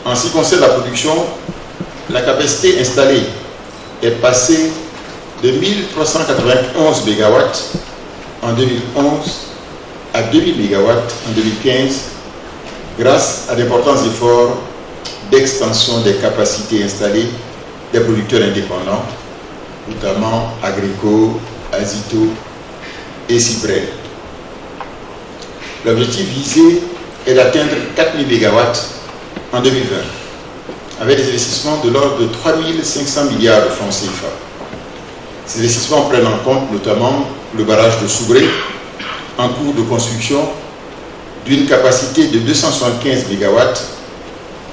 En ce qui concerne la production, la capacité installée est passée de 1391 MW en 2011 à 2000 MW en 2015 grâce à d'importants efforts d'extension des capacités installées des producteurs indépendants, notamment Agrico, Azito et Cyprès. L'objectif visé est d'atteindre 4000 MW en 2020, avec des investissements de l'ordre de 3500 milliards de francs CFA. Ces investissements prennent en compte notamment le barrage de Soubré, en cours de construction, d'une capacité de 275 MW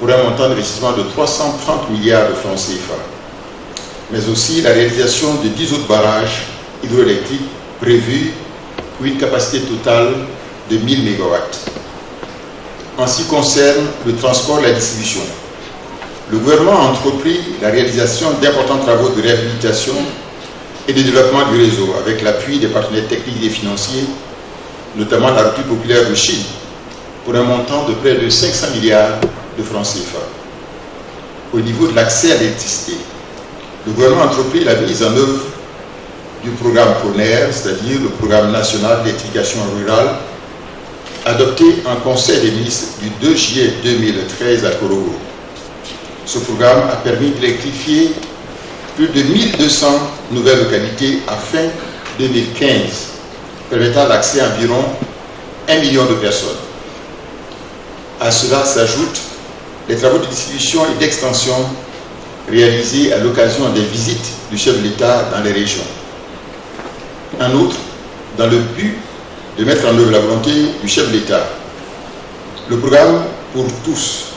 pour un montant d'investissement de 330 milliards de francs CFA, mais aussi la réalisation de 10 autres barrages hydroélectriques prévus pour une capacité totale de 1000 MW. En ce qui concerne le transport et la distribution, le gouvernement a entrepris la réalisation d'importants travaux de réhabilitation et de développement du réseau avec l'appui des partenaires techniques et financiers, notamment la République populaire de Chine, pour un montant de près de 500 milliards de francs CFA. Au niveau de l'accès à l'électricité, le gouvernement a entrepris la mise en œuvre du programme PRONER, c'est-à-dire le programme national d'électrification rurale, adopté en Conseil des ministres du 2 juillet 2013 à Korogo. Ce programme a permis d'électrifier plus de 1200 nouvelles localités à fin 2015, permettant l'accès à environ 1 million de personnes. À cela s'ajoutent les travaux de distribution et d'extension réalisés à l'occasion des visites du chef de l'État dans les régions. En outre, dans le but de mettre en œuvre la volonté du chef de l'État, le programme pour tous,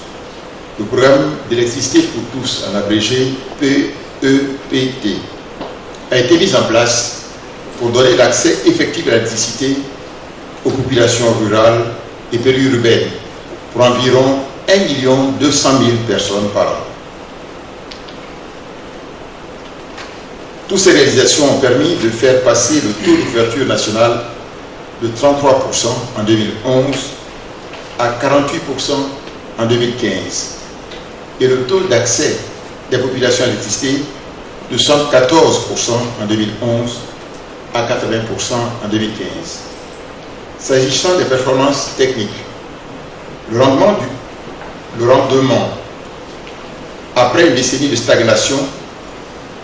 le programme d'électricité pour tous, en abrégé PEPT, a été mis en place pour donner l'accès effectif à l'électricité aux populations rurales et périurbaines pour environ 1 200 000 personnes par an. Toutes ces réalisations ont permis de faire passer le taux de couverture nationale de 33% en 2011 à 48% en 2015 et le taux d'accès des populations à l'électricité de 74% en 2011 à 80% en 2015. S'agissant des performances techniques, le rendement après une décennie de stagnation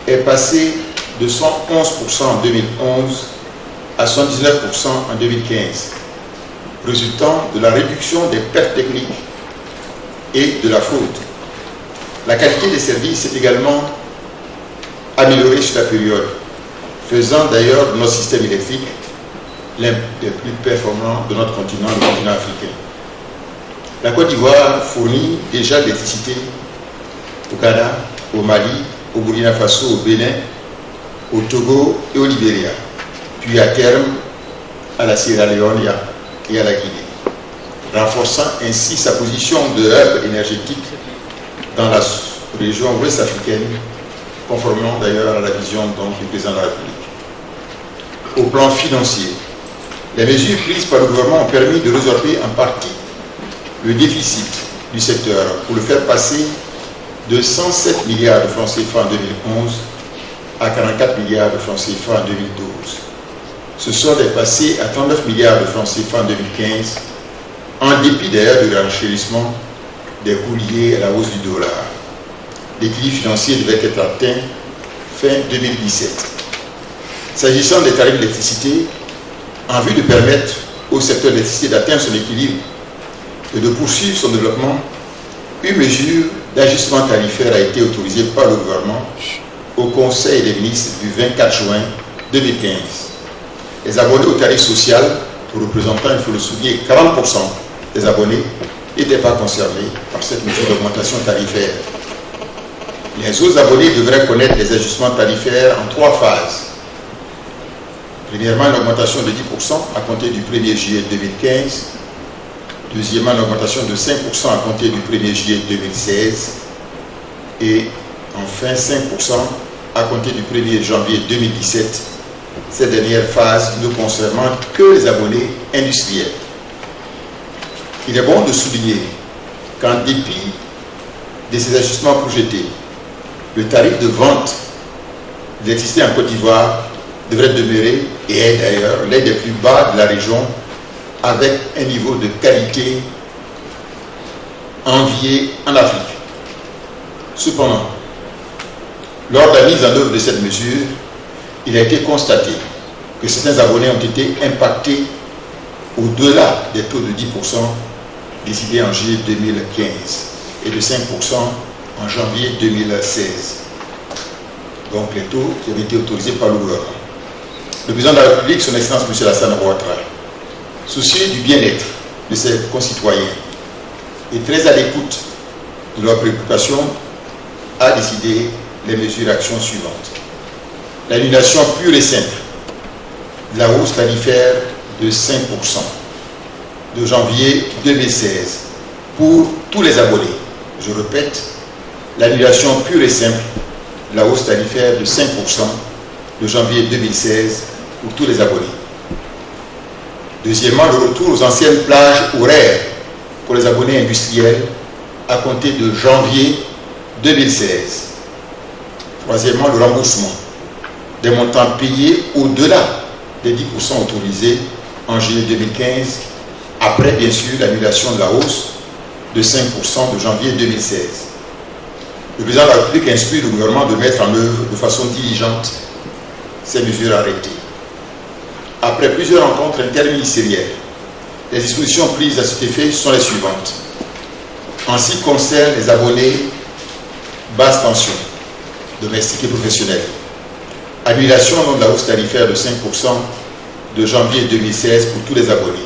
est passé de 111% en 2011 à 119% en 2015, résultant de la réduction des pertes techniques et de la fraude. La qualité des services est également améliorée sur la période, faisant d'ailleurs de notre système électrique l'un des plus performants de notre continent, le continent africain. La Côte d'Ivoire fournit déjà de l'électricité au Ghana, au Mali, au Burkina Faso, au Bénin, au Togo et au Libéria, puis à terme à la Sierra Leone et à la Guinée, renforçant ainsi sa position de hub énergétique dans la région ouest africaine, conformément d'ailleurs à la vision du président de la République. Au plan financier, les mesures prises par le gouvernement ont permis de résorber en partie le déficit du secteur pour le faire passer de 107 milliards de francs CFA en 2011 à 44 milliards de francs CFA en 2012. Ce solde est passé à 39 milliards de francs CFA en 2015, en dépit d'ailleurs du renchérissement des coûts liés à la hausse du dollar. L'équilibre financier devait être atteint fin 2017. S'agissant des tarifs d'électricité, en vue de permettre au secteur de l'électricité d'atteindre son équilibre et de poursuivre son développement, une mesure d'ajustement tarifaire a été autorisée par le gouvernement au Conseil des ministres du 24 juin 2015. Les abonnés au tarif social, représentant, il faut le souligner, 40% des abonnés, n'étaient pas concernés par cette mesure d'augmentation tarifaire. Les autres abonnés devraient connaître des ajustements tarifaires en 3 phases. Premièrement, une augmentation de 10% à compter du 1er juillet 2015. Deuxièmement, une augmentation de 5% à compter du 1er juillet 2016. Et enfin, 5% à compter du 1er janvier 2017. Cette dernière phase ne concernant que les abonnés industriels. Il est bon de souligner qu'en dépit de ces ajustements projetés, le tarif de vente de l'électricité en Côte d'Ivoire devrait demeurer, et est d'ailleurs, l'un des plus bas de la région, avec un niveau de qualité envié en Afrique. Cependant, lors de la mise en œuvre de cette mesure, il a été constaté que certains abonnés ont été impactés au-delà des taux de 10% décidés en juillet 2015 et de 5% en janvier 2016. Donc les taux qui avaient été autorisés par le gouvernement. Le président de la République, son Excellence M. Alassane Ouattara, soucieux du bien-être de ses concitoyens et très à l'écoute de leurs préoccupations, a décidé les mesures d'actions suivantes. L'annulation pure et simple de la hausse tarifaire de 5% de janvier 2016 pour tous les abonnés. Je répète, l'annulation pure et simple de la hausse tarifaire de 5% de janvier 2016 pour tous les abonnés. Deuxièmement, le retour aux anciennes plages horaires pour les abonnés industriels à compter de janvier 2016. Troisièmement, le remboursement des montants payés au-delà des 10% autorisés en juillet 2015, après bien sûr l'annulation de la hausse de 5% de janvier 2016. Le président de la République instruit le gouvernement de mettre en œuvre de façon diligente ces mesures arrêtées. Après plusieurs rencontres interministérielles, les dispositions prises à cet effet sont les suivantes. En ce qui concerne les abonnés basse tension, domestiques et professionnels, annulation de la hausse tarifaire de 5% de janvier 2016 pour tous les abonnés.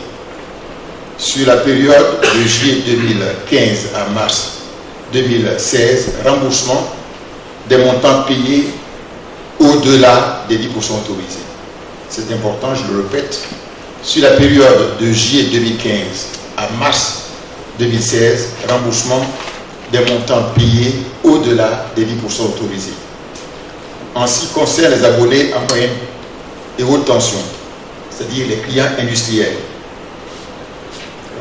Sur la période de juillet 2015 à mars 2016, remboursement des montants payés au-delà des 10% autorisés. C'est important, je le répète. Sur la période de juillet 2015 à mars 2016, remboursement des montants payés au-delà des 10% autorisés. En ce qui concerne les abonnés en moyenne et haute tension, c'est-à-dire les clients industriels,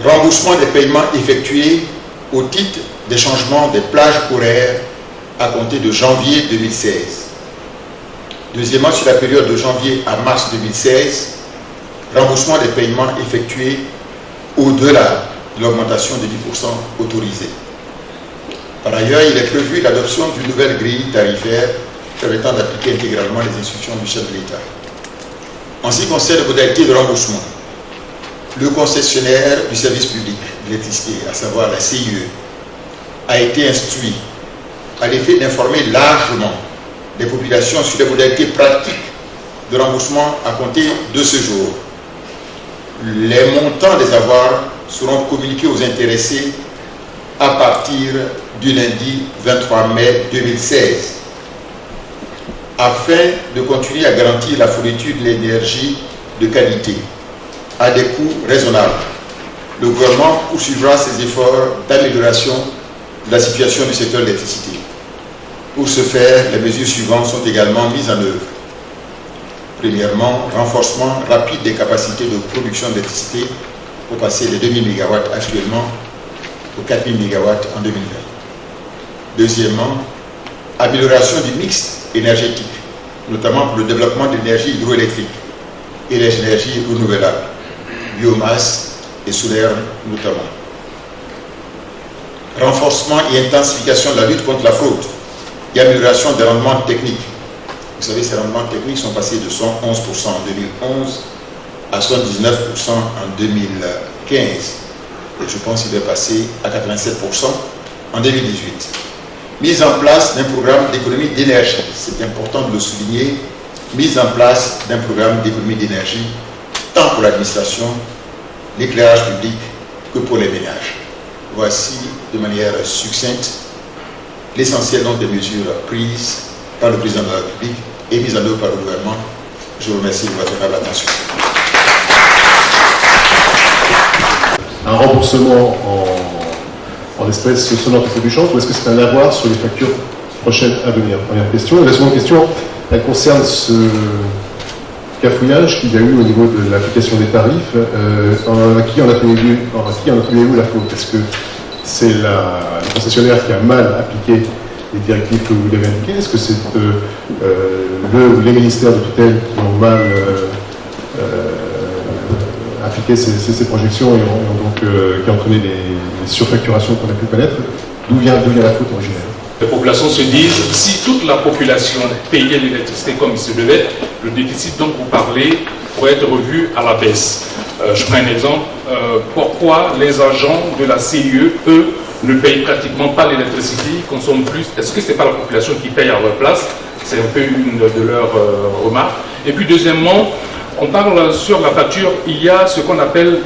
remboursement des paiements effectués au titre des changements des plages horaires à compter de janvier 2016. Deuxièmement, sur la période de janvier à mars 2016, remboursement des paiements effectués au-delà de l'augmentation de 10% autorisée. Par ailleurs, il est prévu l'adoption d'une nouvelle grille tarifaire permettant d'appliquer intégralement les instructions du chef de l'État. En ce qui concerne les modalités de remboursement, le concessionnaire du service public de l'électricité, à savoir la CIE, a été instruit à l'effet d'informer largement les populations sur les modalités pratiques de remboursement à compter de ce jour. Les montants des avoirs seront communiqués aux intéressés à partir du lundi 23 mai 2016, afin de continuer à garantir la fourniture de l'énergie de qualité à des coûts raisonnables. Le gouvernement poursuivra ses efforts d'amélioration de la situation du secteur de l'électricité. Pour ce faire, les mesures suivantes sont également mises en œuvre. Premièrement, renforcement rapide des capacités de production d'électricité pour passer des 2000 MW actuellement aux 4000 MW en 2020. Deuxièmement, amélioration du mix énergétique, notamment pour le développement de l'énergie hydroélectrique et les énergies renouvelables, biomasse et solaire notamment. Renforcement et intensification de la lutte contre la fraude et amélioration des rendements techniques. Vous savez, ces rendements techniques sont passés de 111% en 2011 à 79% en 2015. Et je pense qu'il est passé à 87% en 2018. Mise en place d'un programme d'économie d'énergie. C'est important de le souligner. Mise en place d'un programme d'économie d'énergie, tant pour l'administration, l'éclairage public que pour les ménages. Voici de manière succincte l'essentiel des mesures prises par le président de la République et mises en œuvre par le gouvernement. Je vous remercie de votre attention. Un remboursement en espèces sonnantes et trébuchantes, ou est-ce que c'est un avoir sur les factures prochaines à venir? Première question. Et la seconde question, elle concerne ce cafouillage qu'il y a eu au niveau de l'application des tarifs. À qui en attribuez-vous la faute? Est-ce que c'est le concessionnaire qui a mal appliqué les directives que vous avez indiquées? Est-ce que c'est les ministères de tutelle qui ont mal appliqué ces projections et qui ont entraîné les surfacturations qu'on a pu connaître? D'où vient la faute originaire? Les populations se disent, si toute la population payait l'électricité comme il se devait, le déficit dont vous parlez pourrait être revu à la baisse. Je prends un exemple. Pourquoi les agents de la CIE, eux, ne payent pratiquement pas l'électricité, consomment plus? Est-ce que ce n'est pas la population qui paye à leur place? C'est un peu une de leurs remarques. Et puis deuxièmement, on parle sur la facture, il y a ce qu'on appelle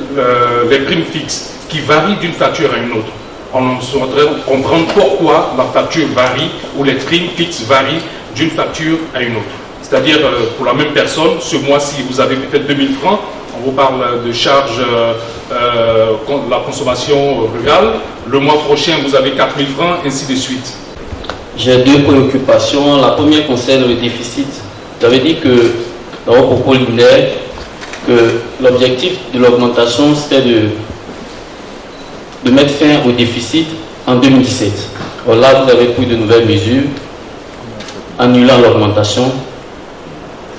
les primes fixes, qui varient d'une facture à une autre. On souhaiterait comprendre pourquoi la facture varie ou les primes fixes varient d'une facture à une autre. C'est-à-dire, pour la même personne, ce mois-ci, vous avez peut-être 2000 francs, on vous parle de charges contre la consommation rurale. Le mois prochain, vous avez 4000 francs, ainsi de suite. J'ai deux préoccupations. La première concerne le déficit. J'avais dit que, dans vos propos liminaires, que l'objectif de l'augmentation, c'était de mettre fin au déficit en 2017. Alors là, vous avez pris de nouvelles mesures, annulant l'augmentation.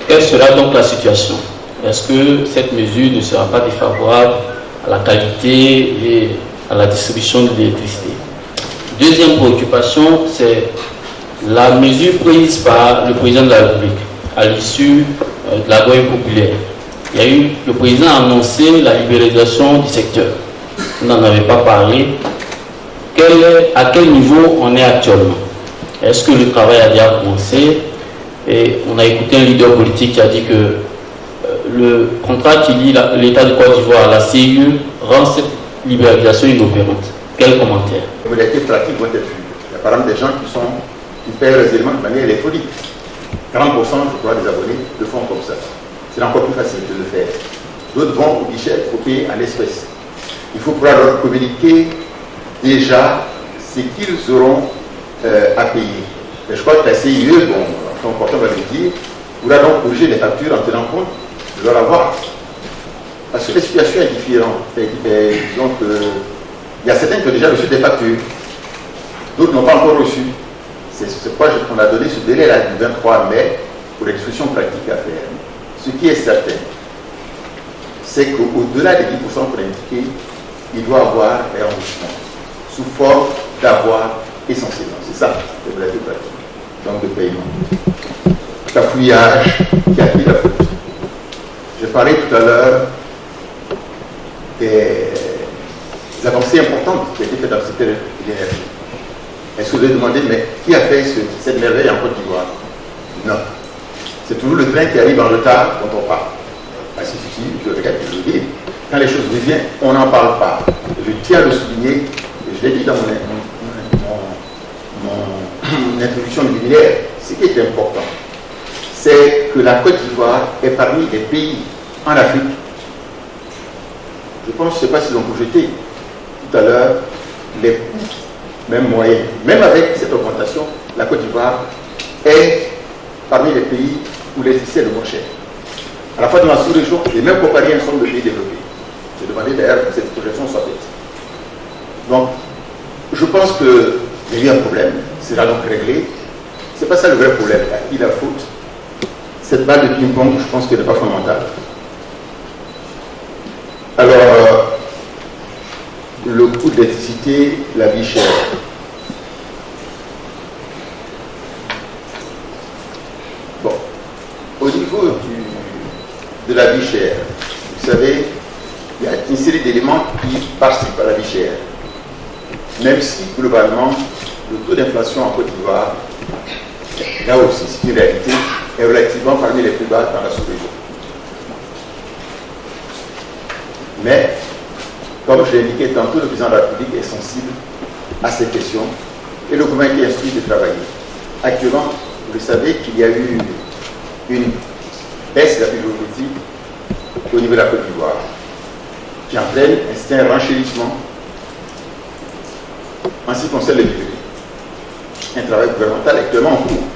Quelle sera donc la situation? Est-ce que cette mesure ne sera pas défavorable à la qualité et à la distribution de l'électricité? Deuxième préoccupation, c'est la mesure prise par le président de la République à l'issue de la grève populaire. Le président a annoncé la libéralisation du secteur. Vous n'en avez pas parlé. À quel niveau on est actuellement? Est-ce que le travail a déjà commencé? Et on a écouté un leader politique qui a dit que le contrat qui lie l'État de Côte d'Ivoire à la CIE rend cette libéralisation inopérante. Quel commentaire? Les modalités pratiques vont être vues. Il y a par exemple des gens qui paient les éléments de manière électronique. 40%, je crois, des abonnés le font comme ça. C'est encore plus facile de le faire. D'autres vont au guichet pour payer en espèces. Il faut pouvoir leur communiquer déjà ce qu'ils auront à payer. Et je crois que la CIE, bon, son porteur va le dire, pourra donc corriger les factures en tenant compte de leur avoir. Parce que la situation est différente. Disons que il y a certains qui ont déjà reçu des factures, d'autres n'ont pas encore reçu. C'est pourquoi on a donné ce délai-là du 23 mai pour les discussions pratiques à faire. Ce qui est certain, c'est qu'au-delà des 10% qu'on a indiqué, il doit avoir un remboursement sous forme d'avoir essentiellement. C'est ça, les modalités pratiques. Donc de paiement. Cafouillage qui a pris la faute. J'ai parlé tout à l'heure des avancées importantes qui ont été faites dans le secteur de l'énergie. Est-ce que vous avez demandé, mais qui a fait cette merveille en Côte d'Ivoire? Non. C'est toujours le train qui arrive en retard quand on part. Il suffit que regarde, je le dis. Quand les choses reviennent, on n'en parle pas. Je tiens à le souligner, et je l'ai dit dans mon introduction liminaire, ce qui est important, c'est que la Côte d'Ivoire est parmi les pays en Afrique. Je pense, je ne sais pas s'ils ont projeté tout à l'heure, les coûts, même moyens, même avec cette augmentation, la Côte d'Ivoire est parmi les pays où l'électricité est le moins cher. À la fois dans la sous-région, et même comparé à un certain nombre de pays développés. J'ai demandé d'ailleurs que cette projection soit faite. Donc, je pense qu'il y a eu un problème, c'est là donc réglé. Ce n'est pas ça le vrai problème. À qui la faute? Cette balle de ping-pong, je pense qu'elle n'est pas fondamentale. Alors, le coût de l'électricité, la vie chère. Bon, au niveau de la vie chère, vous savez, il y a une série d'éléments qui participent à la vie chère. Même si, globalement, le taux d'inflation en Côte d'Ivoire, là aussi, c'est une réalité, est relativement parmi les plus bas dans la sous-région. Mais, comme je l'ai indiqué tantôt, le président de la République est sensible à ces questions et le gouvernement est instruit de travailler. Actuellement, vous savez qu'il y a eu une baisse de la pauvreté au niveau de la Côte d'Ivoire qui entraîne un renchérissement en ce qui concerne les privés. Un travail gouvernemental actuellement en cours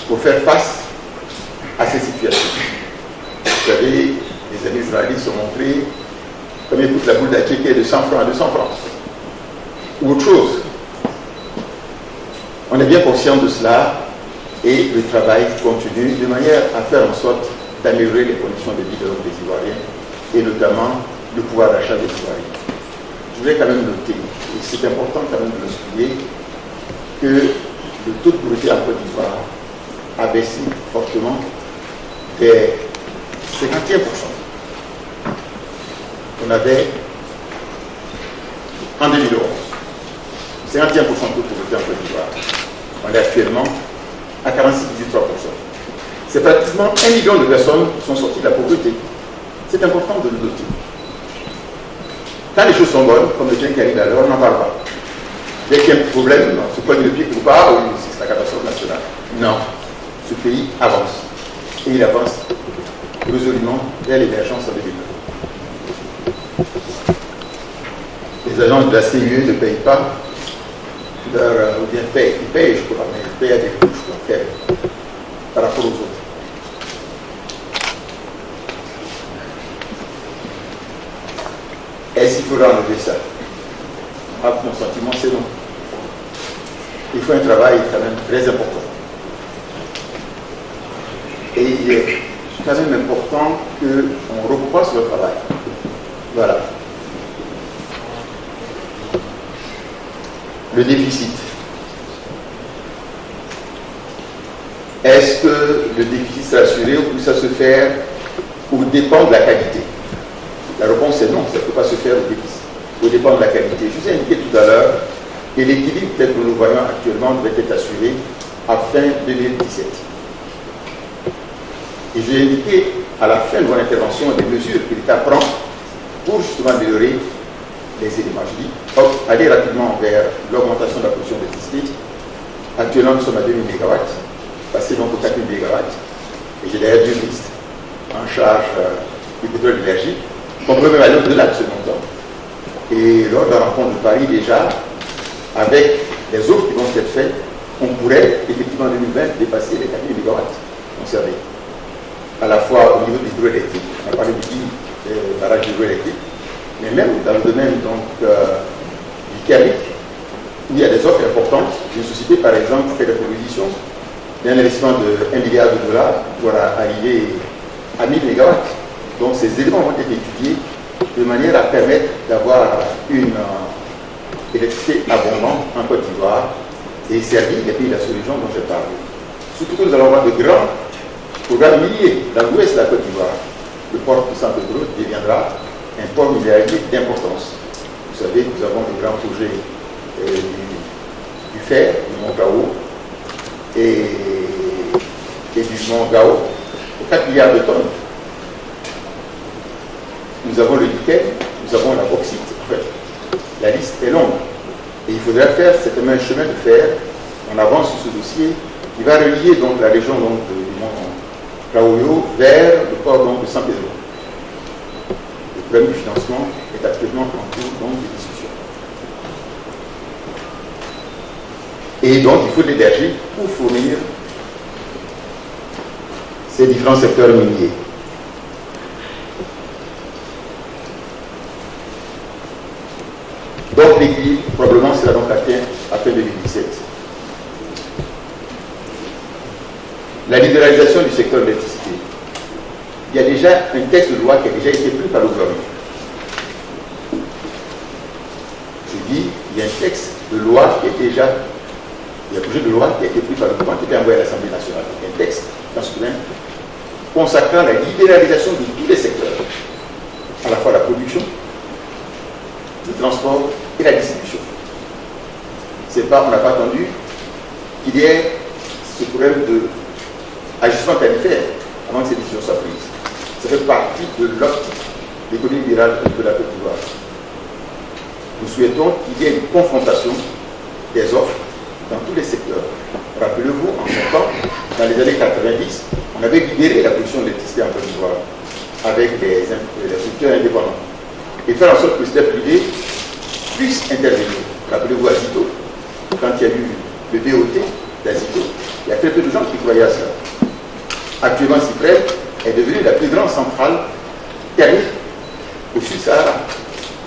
pour faire face à ces situations. Vous savez, les amis israéliens sont montrés combien coûte la boule d'Aché qui est de 100 francs à 200 francs. ou autre chose. On est bien conscient de cela et le travail continue de manière à faire en sorte d'améliorer les conditions de vie des Ivoiriens et notamment le pouvoir d'achat des Ivoiriens. Je voudrais quand même noter, et c'est important quand même de le souligner, que le taux de pauvreté en Côte d'Ivoire a baissé fortement des 51%. On avait en 2011 51% de taux de pauvreté en Côte d'Ivoire. On est actuellement à 46,3%. C'est pratiquement 1 million de personnes qui sont sorties de la pauvreté. C'est important de le noter. Quand les choses sont bonnes, comme le tien qui arrive à l'heure, on n'en parle pas. Dès qu'il y a un problème, on se cogne le pied quelque part, oui, c'est la catastrophe nationale. Non, ce pays avance. Et il avance résolument vers l'émergence en 2020. Les agents de la CUE ne payent pas leur, ou bien payent, ils payent, je crois, mais ils payent à des coûts faibles par rapport aux autres. Est-ce qu'il faudra enlever ça? Mon sentiment, c'est non. Il faut un travail quand même très important. Et il est quand même important qu'on reprenne sur le travail. Voilà. Le déficit. Est-ce que le déficit sera assuré ou ça se faire ou dépend de la qualité? La réponse est non, ça ne peut pas se faire au déficit, au dépend de la qualité. Je vous ai indiqué tout à l'heure que l'équilibre tel que nous voyons actuellement devait être assuré à fin 2017. Et je l'ai indiqué à la fin de mon intervention des mesures que l'État prend pour justement améliorer les éléments. Je dis, aller rapidement vers l'augmentation de la production d'électricité. Actuellement, nous sommes à 2000 MW, passer donc aux 4000 MW. Et j'ai d'ailleurs deux ministres en charge du pétrole et de l'énergie. On peut même aller au-delà de ce montant. Et lors de la rencontre de Paris, déjà, avec les offres qui vont être faites, on pourrait effectivement en 2020 dépasser les 4000 MW concernés. À la fois au niveau de l'hydroélectrique, on a parlé du barrage hydroélectrique, mais même dans le domaine donc, du thermique, où il y a des offres importantes. Une société, par exemple, fait des propositions d'un investissement de $1 milliard qui aura arrivé à 1000 MW. Donc ces éléments vont être étudiés de manière à permettre d'avoir une électricité abondante en Côte d'Ivoire et servir les pays de la sous-région dont j'ai parlé. Surtout que nous allons avoir de grands programmes miniers dans l'ouest de la Côte d'Ivoire. Le port de Saint-Pedro deviendra un port minéralier d'importance. Vous savez que nous avons des grands projets du fer, du Mont Gao et du Mont Gao pour 4 milliards de tonnes. Nous avons le nickel, nous avons la bauxite. En fait, la liste est longue. Et il faudra faire certainement un chemin de fer. On avance sur ce dossier qui va relier donc la région donc, du Mont Kaoyo vers le port donc, de Saint-Pedro. Le problème du financement est actuellement en cours donc, de discussion. Et donc il faut de l'énergie pour fournir ces différents secteurs miniers. Donc l'équilibre probablement sera donc atteint après 2017. La libéralisation du secteur de l'électricité. Il y a déjà un texte de loi qui a déjà été pris par le gouvernement. Je dis, il y a un texte de loi qui est déjà, il y a un projet de loi qui a été pris par le gouvernement, qui a été envoyé à l'Assemblée nationale. Il y a un texte dans ce domaine consacrant la libéralisation de tous les secteurs, à la fois la production, le transport et la distribution. C'est pas, on n'a pas attendu qu'il y ait ce problème de ajustement tarifaire avant que ces décisions soient prises. Ça fait partie de l'optique de l'économie libérale de la Côte d'Ivoire. Nous souhaitons qu'il y ait une confrontation des offres dans tous les secteurs. Rappelez-vous, en son temps, dans les années 90, on avait libéré la production d'électricité en Côte d'Ivoire avec les structures indépendantes. Et faire en sorte que le secteur privé puisse intervenir. Rappelez-vous à Zito, quand il y a eu le BOT d'Azito, il y a très peu de gens qui croyaient à cela. Actuellement, Cyprès est devenue la plus grande centrale thermique au Sud-Sahara,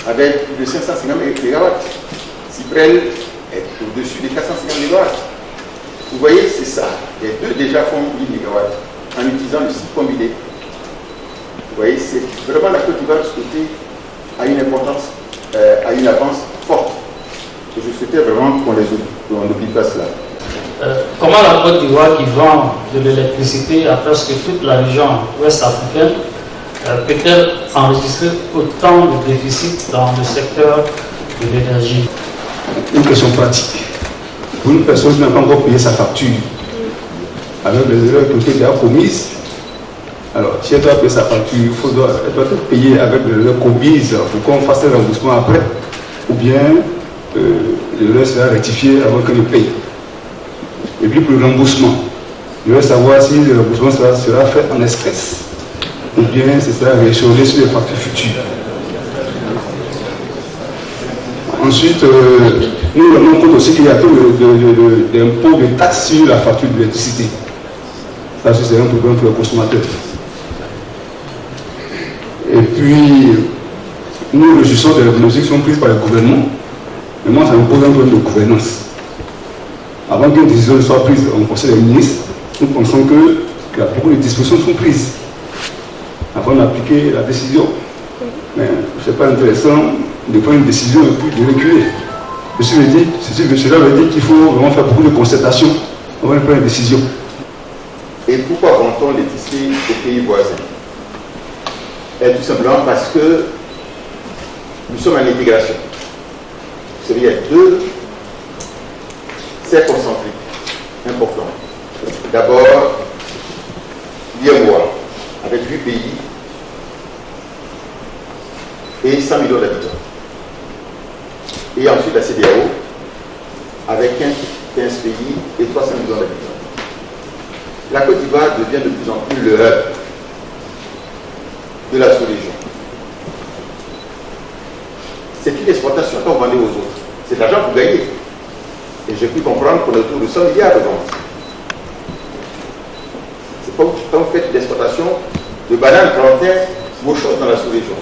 avec plus de 550 MW. Cyprel est au-dessus des 450 MW. Vous voyez, c'est ça. Les deux déjà font 1000 MW en utilisant le site combiné. Vous voyez, c'est vraiment la Côte d'Ivoire de ce côté a une importance, a une avance forte. Et je souhaitais vraiment qu'on n'oublie pas cela. Comment la Côte d'Ivoire, qui vend de l'électricité à presque toute la région ouest africaine, peut-elle enregistrer autant de déficits dans le secteur de l'énergie? Une question pratique. Pour une personne qui n'a pas encore payé sa facture, avec les erreurs qui ont été commises, alors si elle doit payer sa facture, elle doit être payée avec les erreurs commises pour qu'on fasse le remboursement après, ou bien l'erreur sera rectifiée avant qu'elle le paye. Et puis pour le remboursement, je veux savoir si le remboursement sera fait en espèces, ou bien ce sera rééchelonné sur les factures futures. Ensuite, nous rendons compte aussi qu'il y a peu d'impôts, de taxes sur la facture de l'électricité. Ça, c'est un problème pour les consommateurs. Et puis, nous réjouissons des mesures qui sont prises par le gouvernement. Mais moi, ça me pose un problème de gouvernance. Avant qu'une décision soit prise au Conseil des ministres, nous pensons que beaucoup de dispositions sont prises avant d'appliquer la décision. Mais ce n'est pas intéressant de prendre une décision et puis de reculer. Cela veut dire qu'il faut vraiment faire beaucoup de concertation avant de prendre une décision. Et pourquoi vend-on l'électricité aux pays voisins? Et tout simplement parce que nous sommes en intégration. Vous savez, il y a deux cercles concentriques importants. D'abord, l'IMOA, avec 8 pays et 100 millions d'habitants. Et ensuite la CEDEAO, avec 15 pays et 300 millions d'habitants. La Côte d'Ivoire devient de plus en plus le hub de la sous-région. C'est une exportation qu'on vendait aux autres. C'est de l'argent pour gagner. Et j'ai pu comprendre qu'on est autour de 100 milliards de ventes. C'est pas quand vous faites l'exportation de bananes, plantains ou autre chose dans la sous-région.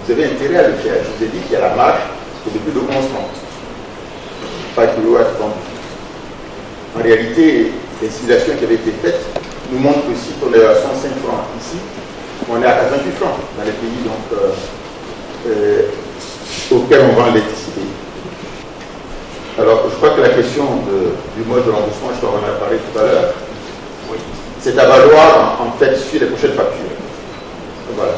Vous avez intérêt à le faire. Je vous ai dit qu'il y a la marge de plus de 11 francs. Pas kilowatts vendu. En réalité, les simulations qui avaient été faites nous montrent aussi qu'on est à 105 francs ici, on est à 88 francs dans les pays donc, auxquels on vend l'électricité. Alors, je crois que la question du mode de remboursement, je crois qu'on en a parlé tout à l'heure, c'est à valoir en fait sur les prochaines factures. Voilà.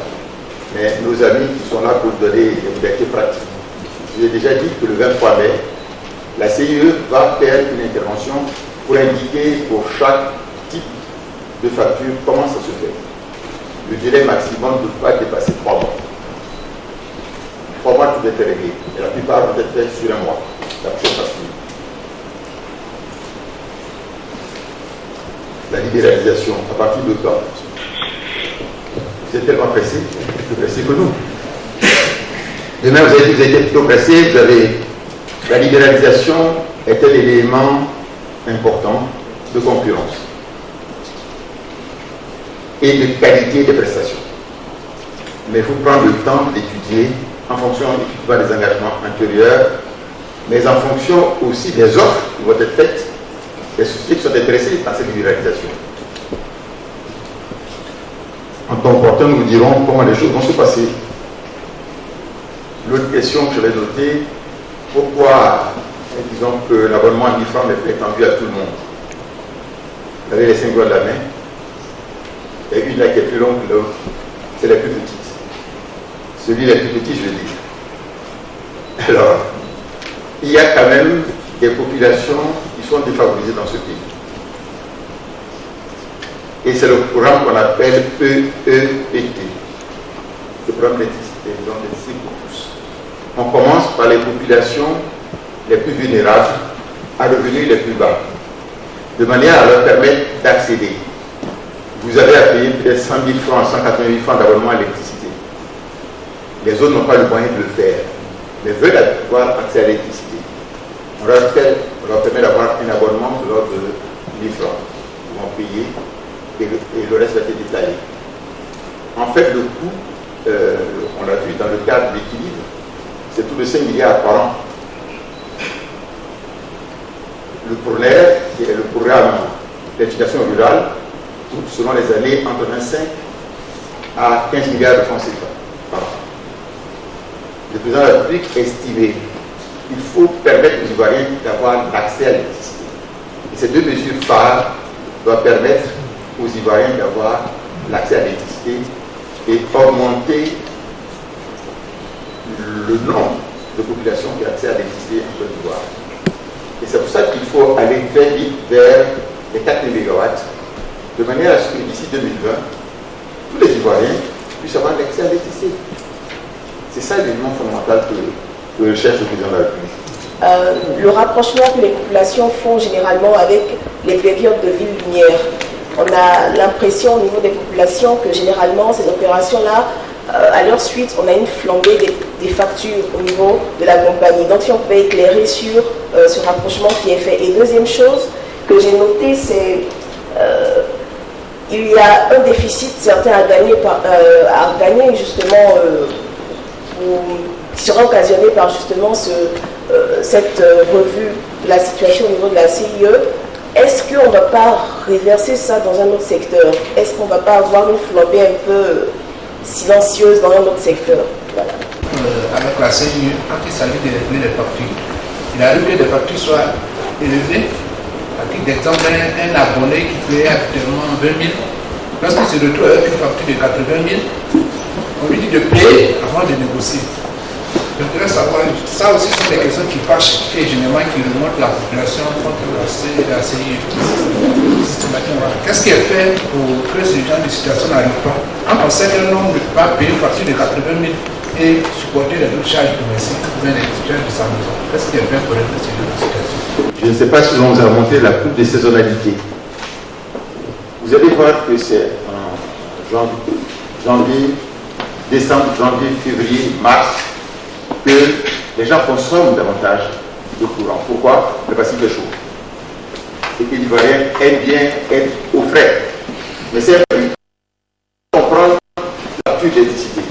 Mais nos amis qui sont là pour donner des modalités pratiques. Je vous ai déjà dit que le 23 mai, la CIE va faire une intervention pour indiquer pour chaque type de facture comment ça se fait. Le délai maximum ne peut pas dépasser 3 mois. 3 mois, tout est réglé. Et la plupart vont être faits sur un mois. La prochaine facture. La libéralisation, à partir de quand? Vous êtes tellement pressé, plus pressé que nous. Demain, vous avez dit que vous avez été plutôt pressé, vous avez... La libéralisation est un élément important de concurrence et de qualité des prestations. Mais il faut prendre le temps d'étudier en fonction des engagements antérieurs, mais en fonction aussi des offres qui vont être faites des sociétés qui sont intéressées par cette libéralisation. En temps opportun, nous vous dirons comment les choses vont se passer. L'autre question que je vais noter, pourquoi, disons que l'abonnement à 1000 francs n'est pas étendu à tout le monde? Vous avez les 5 doigts de la main. Il y a une là qui est plus longue que l'autre. C'est la plus petite. Celui la plus petite, je dis. Alors, il y a quand même des populations qui sont défavorisées dans ce pays. Et c'est le programme qu'on appelle EEPT. Le programme d'électricité pour tous. On commence par les populations les plus vulnérables à revenus les plus bas, de manière à leur permettre d'accéder. Vous avez à payer peut-être 100 000 francs, 188 francs d'abonnement à l'électricité. Les autres n'ont pas le moyen de le faire, mais veulent avoir accès à l'électricité. On leur permet d'avoir un abonnement de l'ordre de 1000 francs. Ils vont payer et le reste va être détaillé. En fait, le coût, on l'a vu dans le cadre de l'équilibre, c'est tout de 5 milliards par an le PRONER, qui est le programme d'implication rurale, coûte selon les années entre 25 à 15 milliards de francs CFA par an. Le président de la République a estimé qu'il faut permettre aux Ivoiriens d'avoir l'accès à l'électricité. Et ces deux mesures phares doivent permettre aux Ivoiriens d'avoir l'accès à l'électricité et augmenter le nombre de populations qui ont accès à l'électricité en Côte d'Ivoire. Et c'est pour ça qu'il faut aller très vite vers les 4000 MW, de manière à ce que d'ici 2020, tous les Ivoiriens puissent avoir l'accès à l'électricité. C'est ça l'élément fondamental que recherche le président de la République. Le rapprochement que les populations font généralement avec les périodes de ville lumière. On a l'impression au niveau des populations que généralement ces opérations-là, à leur suite, on a une flambée des factures au niveau de la compagnie. Donc si on peut éclairer sur ce rapprochement qui est fait. Et deuxième chose que j'ai noté, c'est il y a un déficit certain à gagner justement qui sera occasionné par justement cette revue de la situation au niveau de la CIE. Est-ce qu'on ne va pas reverser ça dans un autre secteur? Est-ce qu'on ne va pas avoir une flambée un peu silencieuse dans un autre secteur? Voilà. Avec la CIE, quand il s'agit de régler les factures, il arrive que les factures soient élevées. À titre d'exemple, un abonné qui paye actuellement 20 000, lorsqu'il se retrouve avec une facture de 80 000, on lui dit de payer avant de négocier. Je voudrais savoir, ça aussi sont des questions qui fâchent et généralement qui remontent la population contre la CIE systématiquement. Qu'est-ce qui est fait pour que ce genre de situation n'arrive pas? On sait que l'on ne peut pas payer une facture de 80 000 et supporter les autres charges domestiques ou bien les charges de sa maison. Qu'est-ce qui est fait pour régler ce genre de situation? Je ne sais pas si on vous a montré la coupe des saisonnalités. Vous allez voir que c'est en janvier, décembre, janvier, février, mars, que les gens consomment davantage de courant. Pourquoi? Parce qu'il fait chaud. Et que l'Ivoirien aime bien être au frais. Mais c'est comprendre la plus d'électricité.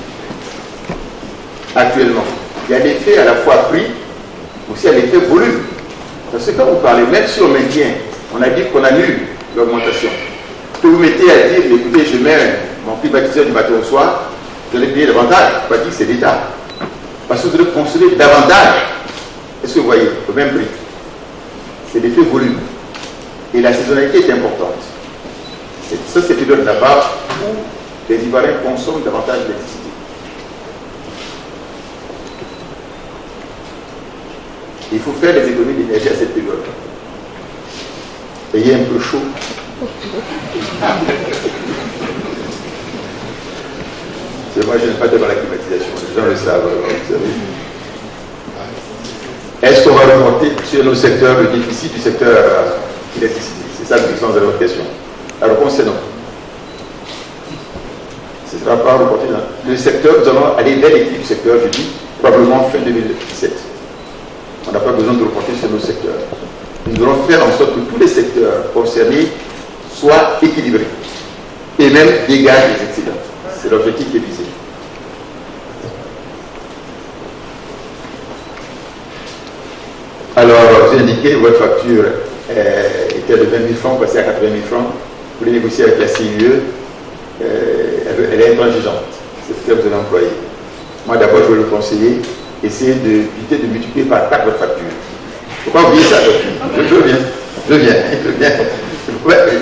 Actuellement, il y a l'effet à la fois prix, aussi à l'effet volume. Parce que quand vous parlez, même si on maintient, on a dit qu'on annule l'augmentation. Que vous mettez à dire, écoutez, je mets mon privatiseur du matin au soir, je vais payer davantage. On va dire que c'est l'État. Parce que vous devez consommer davantage. Est-ce que vous voyez, au même prix? C'est l'effet volume. Et la saisonnalité est importante. C'est cette période là-bas où les Ivoiriens consomment davantage d'électricité. Il faut faire des économies d'énergie à cette période. Et il est un peu chaud. Moi, je n'aime pas devant la climatisation. Les gens le savent, vous savez. Est-ce qu'on va remonter sur nos secteurs le déficit du secteur électricité? C'est ça le sens de votre question. La réponse c'est non. Ce ne sera pas reporté dans le secteur. Nous allons aller vers l'équilibre du secteur, je dis, probablement fin 2017. On n'a pas besoin de reporter sur nos secteurs. Nous devons faire en sorte que tous les secteurs concernés soient équilibrés et même dégagent les excédents. C'est l'objectif qui est visé. Alors, j'ai indiqué votre facture était de 20 000 francs, passée à 80 000 francs. Vous voulez négocier avec la CIE, elle est intransigeante. C'est ce que vous avez employé. Moi, d'abord, je vais le conseiller, essayer d'éviter de multiplier par 4 votre facture. Il ne faut pas oublier ça. Je viens.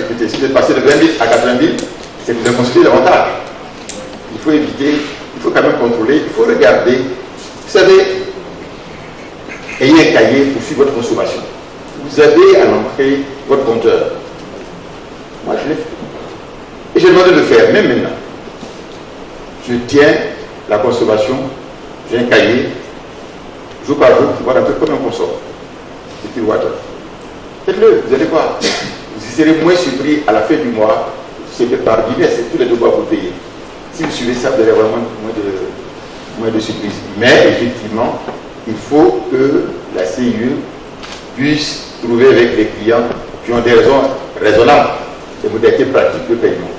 Écoutez, si vous êtes passé de 20 000 à 80 000, c'est que vous avez construit davantage. Il faut éviter, il faut quand même contrôler, il faut regarder. Vous savez, ayez un cahier pour suivre votre consommation. Vous avez à l'entrée votre compteur. Moi, je l'ai fait. Et j'ai demandé de le faire, même maintenant. Je tiens la consommation, j'ai un cahier, jour par jour, pour voir un peu combien on consomme. C'est kilowattheure. Faites-le, vous allez voir. Vous serez moins surpris à la fin du mois. C'est par divers, c'est tous les devoirs pour payer. Si vous suivez ça, vous allez avoir moins de surprises. Mais effectivement, il faut que la CIE puisse trouver avec les clients qui ont des raisons raisonnables, des modalités pratiques de paiement.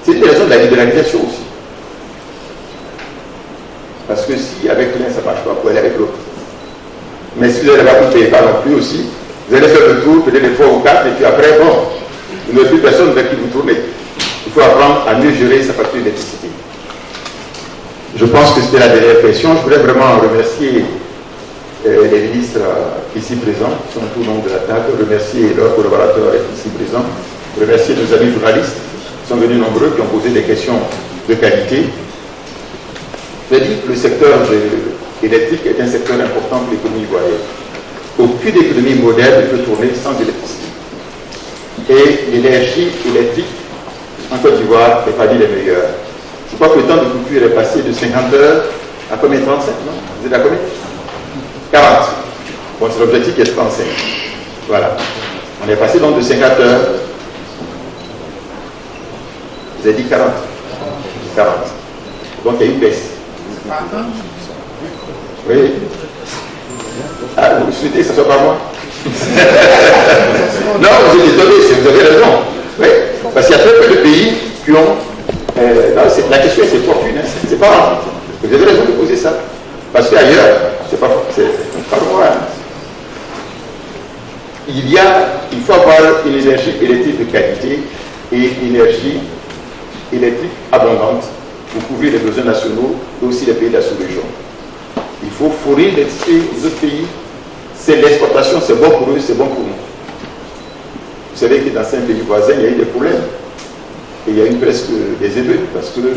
C'est une raison de la libéralisation aussi. Parce que si avec l'un ça ne marche pas, vous pouvez aller avec l'autre. Mais si vous n'allez pas, vous ne payez pas non plus aussi, Vous allez faire le tour, peut-être des 3 ou 4, et puis après, bon, vous n'avez plus personne vers qui vous tournez. Il faut apprendre à mieux gérer sa facture d'électricité. Je pense que c'était la dernière question. Je voudrais vraiment remercier les ministres ici présents, qui sont tout au long de la table, remercier leurs collaborateurs ici présents, remercier nos amis journalistes qui sont venus nombreux, qui ont posé des questions de qualité. Je dis que le secteur électrique est un secteur important pour l'économie ivoirienne. Aucune économie moderne ne peut tourner sans électricité. Et l'énergie électrique en Côte d'Ivoire est parmi les meilleures. Je crois que le temps de coupure est passé de 50 heures à combien? 35, non? Vous êtes à combien? 40. Bon, c'est l'objectif qui est 35. Voilà. On est passé donc de 50 heures. Vous avez dit 40. 40. Donc il y a une baisse. Oui. Ah, vous souhaitez que ce soit pas moi? Non, vous êtes étonné, vous avez raison. Oui. Parce qu'il y a très peu de pays qui ont. La question est opportune, hein. C'est pas. Vous avez raison de poser ça. Parce qu'ailleurs, c'est pas moi. Hein. Il faut avoir une énergie électrique de qualité et une énergie électrique abondante pour couvrir les besoins nationaux et aussi les pays de la sous-région. Il faut fournir l'électricité aux autres pays. C'est l'exportation, c'est bon pour eux, c'est bon pour nous. Vous savez que dans 5 pays voisins, il y a eu des problèmes. Et il y a eu presque des émeutes parce qu'il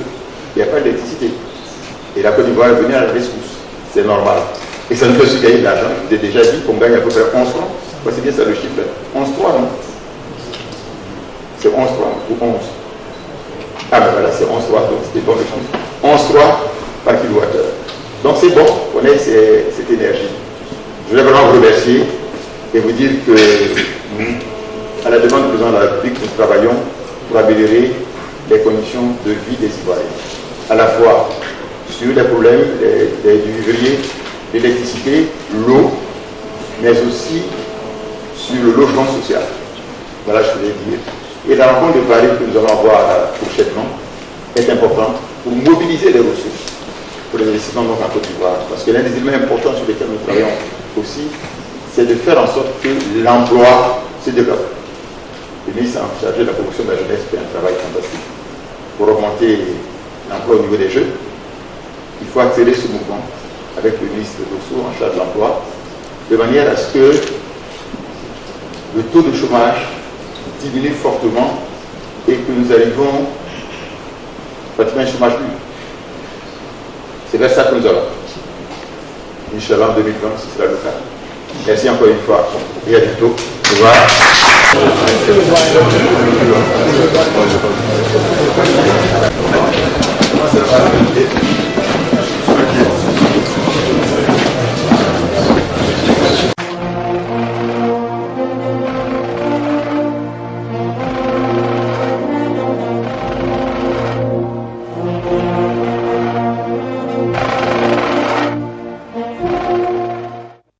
n'y a pas d'électricité. Et la Côte d'Ivoire est venue à la rescousse. C'est normal. Et ça nous fait aussi gagner de l'argent. Je vous ai déjà dit qu'on gagne à peu près 11 francs. C'est bien ça le chiffre. 11 francs, non? C'est 11 francs ou 11. Ah ben voilà, c'est 11 francs, donc c'était bon le chiffre. 11 francs par kilowattheure. Donc c'est bon, on ait cette énergie. Je voulais vraiment vous remercier et vous dire que, à la demande du président de la République, nous travaillons pour améliorer les conditions de vie des Ivoiriens. À la fois sur les problèmes du vivrier, l'électricité, l'eau, mais aussi sur le logement social. Voilà, je voulais dire. Et la rencontre de Paris que nous allons avoir prochainement est importante pour mobiliser les ressources pour les investissements en Côte d'Ivoire. Parce que l'un des éléments importants sur lesquels nous travaillons aussi, c'est de faire en sorte que l'emploi se développe. Le ministre en charge de la promotion de la jeunesse fait un travail fantastique pour augmenter l'emploi au niveau des jeunes. Il faut accélérer ce mouvement avec le ministre Dosso en charge de l'emploi, de manière à ce que le taux de chômage diminue fortement et que nous arrivons pratiquement à un chômage nul. C'est vers ça que nous allons. Inch'Allah, en 2020, ce sera le cas. Merci encore une fois et à bientôt. Au revoir.